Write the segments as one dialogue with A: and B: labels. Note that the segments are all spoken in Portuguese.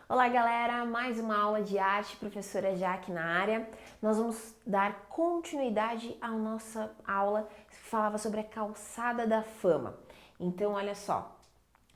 A: Olá galera, mais uma aula de arte, professora Jaque na área. Nós vamos dar continuidade à nossa aula que falava sobre a calçada da fama. Então olha só,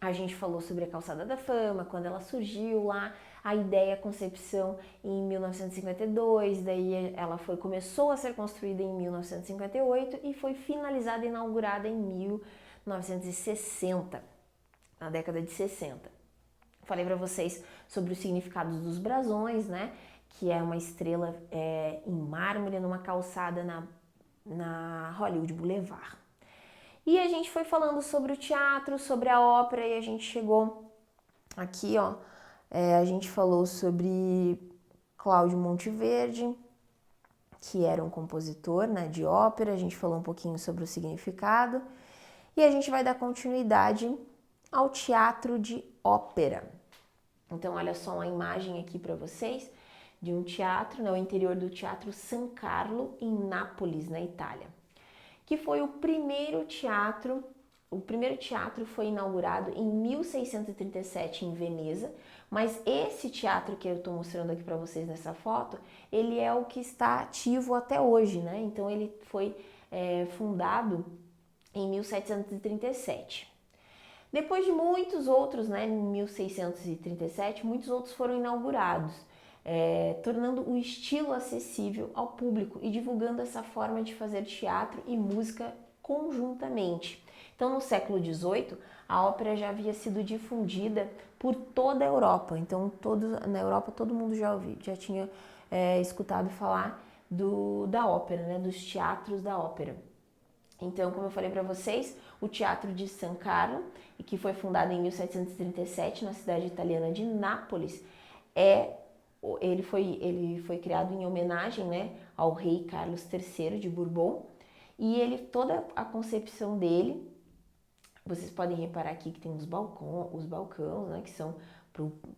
A: a gente falou sobre a calçada da fama, quando ela surgiu lá, a ideia, a concepção em 1952, daí ela começou a ser construída em 1958 e foi finalizada e inaugurada em 1960, na década de 60. Falei para vocês sobre os significados dos brasões, né? Que é uma estrela em mármore numa calçada na Hollywood Boulevard. E a gente foi falando sobre o teatro, sobre a ópera e a gente chegou aqui, ó. A gente falou sobre Cláudio Monteverdi, que era um compositor, né, de ópera. A gente falou um pouquinho sobre o significado e a gente vai dar continuidade ao teatro de ópera. Então, olha só uma imagem aqui para vocês de um teatro, né, o interior do Teatro San Carlo, em Nápoles, na Itália, que foi o primeiro teatro. O primeiro teatro foi inaugurado em 1637 em Veneza, mas esse teatro que eu estou mostrando aqui para vocês nessa foto, ele é o que está ativo até hoje, né? Então, ele foi fundado em 1737. Depois de muitos outros, né, em 1637, muitos outros foram inaugurados, tornando o estilo acessível ao público e divulgando essa forma de fazer teatro e música conjuntamente. Então, no século XVIII, a ópera já havia sido difundida por toda a Europa. Então, na Europa todo mundo já tinha escutado falar da ópera, né, dos teatros da ópera. Então, como eu falei para vocês, o Teatro de San Carlo, que foi fundado em 1737 na cidade italiana de Nápoles, ele foi criado em homenagem, né, ao rei Carlos III de Bourbon, e toda a concepção dele, vocês podem reparar aqui que tem os balcões, né, que são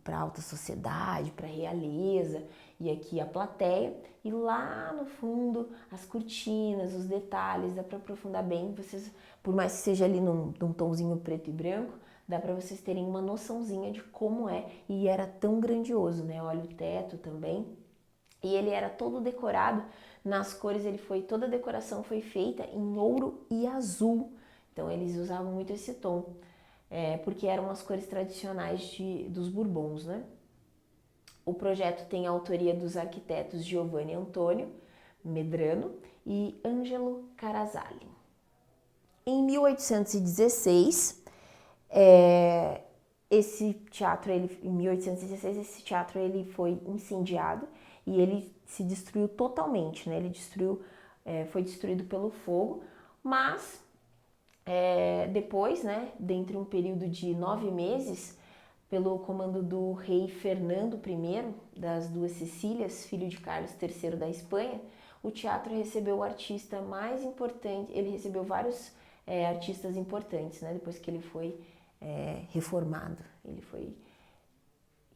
A: para a alta sociedade, para a realeza, e aqui a plateia, e lá no fundo as cortinas, os detalhes, dá para aprofundar bem, vocês, por mais que seja ali num tomzinho preto e branco, dá para vocês terem uma noçãozinha de como é, e era tão grandioso, né? Olha o teto também, e ele era todo decorado nas cores, toda a decoração foi feita em ouro e azul, então eles usavam muito esse tom. Porque eram as cores tradicionais dos Bourbons, né? O projeto tem a autoria dos arquitetos Giovanni Antonio Medrano e Angelo Carazzali. Em 1816, esse teatro ele foi incendiado e ele se destruiu totalmente, né? Foi destruído pelo fogo, mas depois, né, dentro de um período de 9 meses, pelo comando do rei Fernando I das Duas Sicílias, filho de Carlos III da Espanha, o teatro recebeu o artista mais importante, ele recebeu vários artistas importantes, né, depois que ele foi reformado, ele foi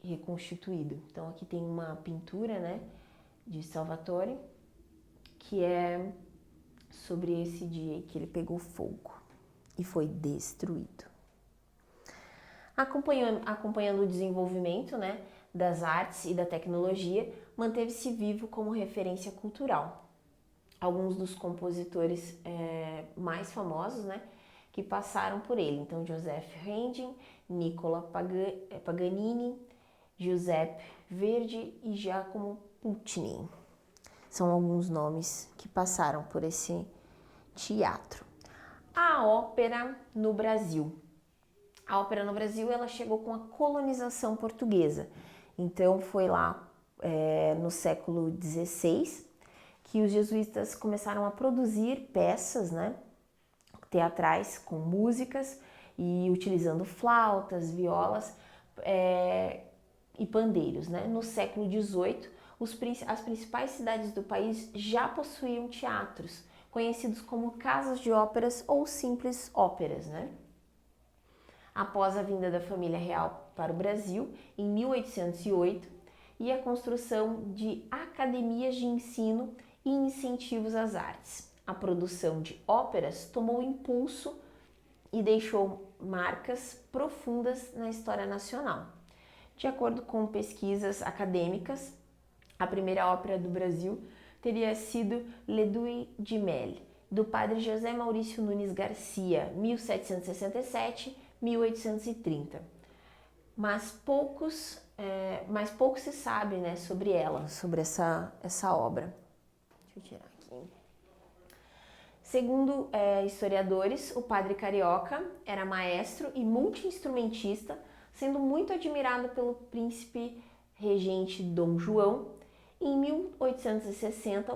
A: reconstituído. Então aqui tem uma pintura, né, de Salvatore, que é sobre esse dia que ele pegou fogo e foi destruído. Acompanhando o desenvolvimento, né, das artes e da tecnologia, manteve-se vivo como referência cultural. Alguns dos compositores mais famosos, né, que passaram por ele, então Joseph Haydn, Nicola Paganini, Giuseppe Verdi e Giacomo Puccini. São alguns nomes que passaram por esse teatro. A ópera no Brasil. A ópera no Brasil ela chegou com a colonização portuguesa. Então foi lá no século XVI que os jesuítas começaram a produzir peças, né, teatrais com músicas e utilizando flautas, violas e pandeiros, né? No século XVIII, as principais cidades do país já possuíam teatros, conhecidos como casas de óperas ou simples óperas, né? Após a vinda da família real para o Brasil, em 1808, e a construção de academias de ensino e incentivos às artes. A produção de óperas tomou impulso e deixou marcas profundas na história nacional. De acordo com pesquisas acadêmicas, a primeira ópera do Brasil teria sido L'Édouard de Mel, do padre José Maurício Nunes Garcia, 1767-1830. Mas pouco se sabe, né, sobre ela, sobre essa obra. Deixa eu tirar aqui. Segundo historiadores, o padre Carioca era maestro e multi-instrumentista, sendo muito admirado pelo príncipe regente Dom João. Em 1860,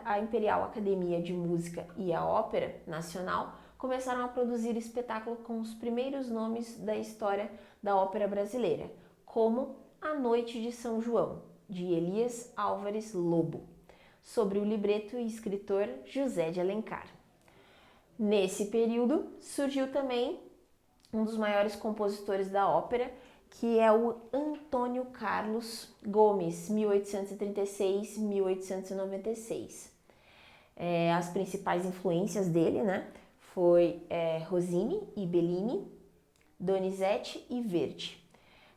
A: a Imperial Academia de Música e a Ópera Nacional começaram a produzir espetáculos com os primeiros nomes da história da ópera brasileira, como A Noite de São João, de Elias Álvares Lobo, sobre o libreto e escritor José de Alencar. Nesse período, surgiu também um dos maiores compositores da ópera, que é o Antônio Carlos Gomes, 1836-1896. As principais influências dele, né, foi Rossini e Bellini, Donizetti e Verdi.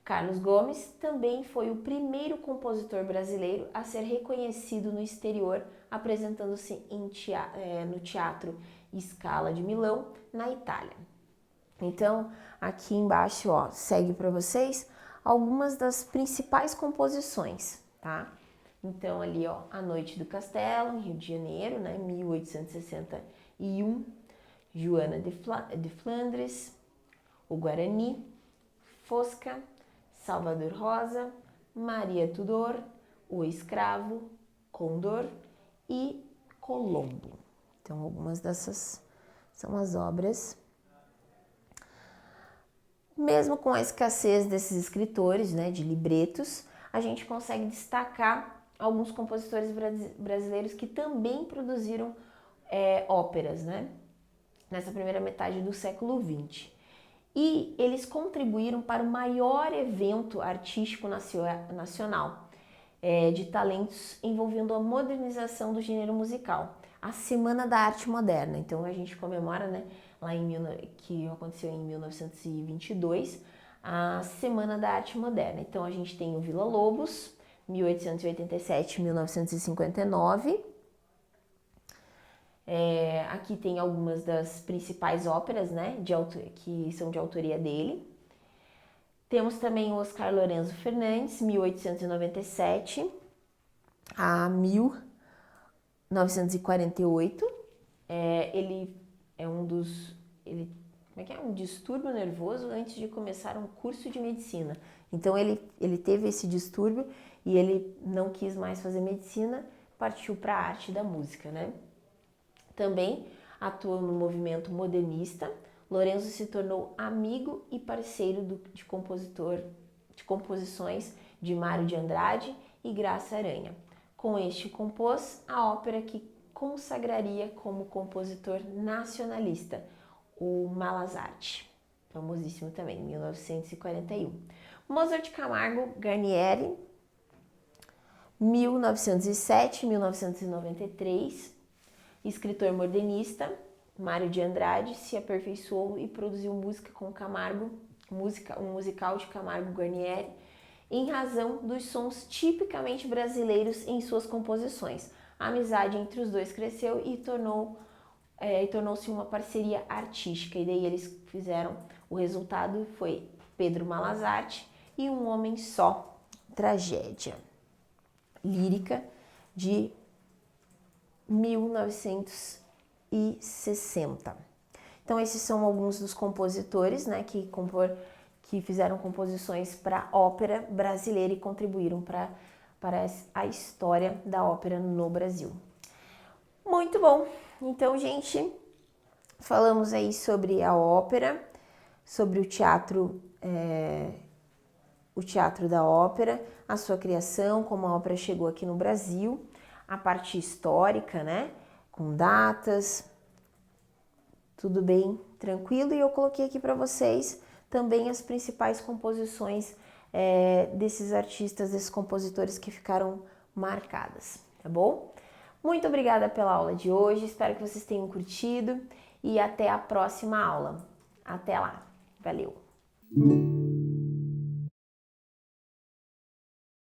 A: Carlos Gomes também foi o primeiro compositor brasileiro a ser reconhecido no exterior, apresentando-se no Teatro Scala de Milão, na Itália. Então, aqui embaixo, ó, segue para vocês algumas das principais composições, tá? Então, ali, ó, A Noite do Castelo, em Rio de Janeiro, né, 1861, Joana de Flandres, O Guarani, Fosca, Salvador Rosa, Maria Tudor, O Escravo, Condor e Colombo. Então, algumas dessas são as obras. Mesmo com a escassez desses escritores, né, de libretos, a gente consegue destacar alguns compositores brasileiros que também produziram óperas, né, nessa primeira metade do século XX. E eles contribuíram para o maior evento artístico nacional de talentos envolvendo a modernização do gênero musical, a Semana da Arte Moderna. Então a gente comemora, né, que aconteceu em 1922, a Semana da Arte Moderna. Então a gente tem o Villa-Lobos, 1887-1959. Aqui tem algumas das principais óperas, né, que são de autoria dele. Temos também o Oscar Lorenzo Fernandes, 1897 a 1948. Ele é um distúrbio nervoso antes de começar um curso de medicina. Então ele teve esse distúrbio e ele não quis mais fazer medicina, partiu para a arte da música, né? Também atuou no movimento modernista. Lorenzo se tornou amigo e parceiro de composições de Mário de Andrade e Graça Aranha. Com este compôs a ópera que consagraria como compositor nacionalista, o Malas Arte, famosíssimo também, 1941. Mozart Camargo Guarnieri, 1907-1993, escritor modernista. Mário de Andrade se aperfeiçoou e produziu música com Camargo, um musical de Camargo Guarnieri, em razão dos sons tipicamente brasileiros em suas composições. A amizade entre os dois cresceu e tornou-se uma parceria artística. E daí eles fizeram, o resultado foi Pedro Malas Arte e Um Homem Só, tragédia lírica de 1960. Então esses são alguns dos compositores, né, que fizeram composições para ópera brasileira e contribuíram para a história da ópera no Brasil. Muito bom! Então, gente, falamos aí sobre a ópera, sobre o teatro da ópera, a sua criação, como a ópera chegou aqui no Brasil, a parte histórica, né, com datas, tudo bem tranquilo. E eu coloquei aqui para vocês também as principais composições desses artistas, desses compositores que ficaram marcadas, tá bom? Muito obrigada pela aula de hoje, espero que vocês tenham curtido e até a próxima aula. Até lá, valeu!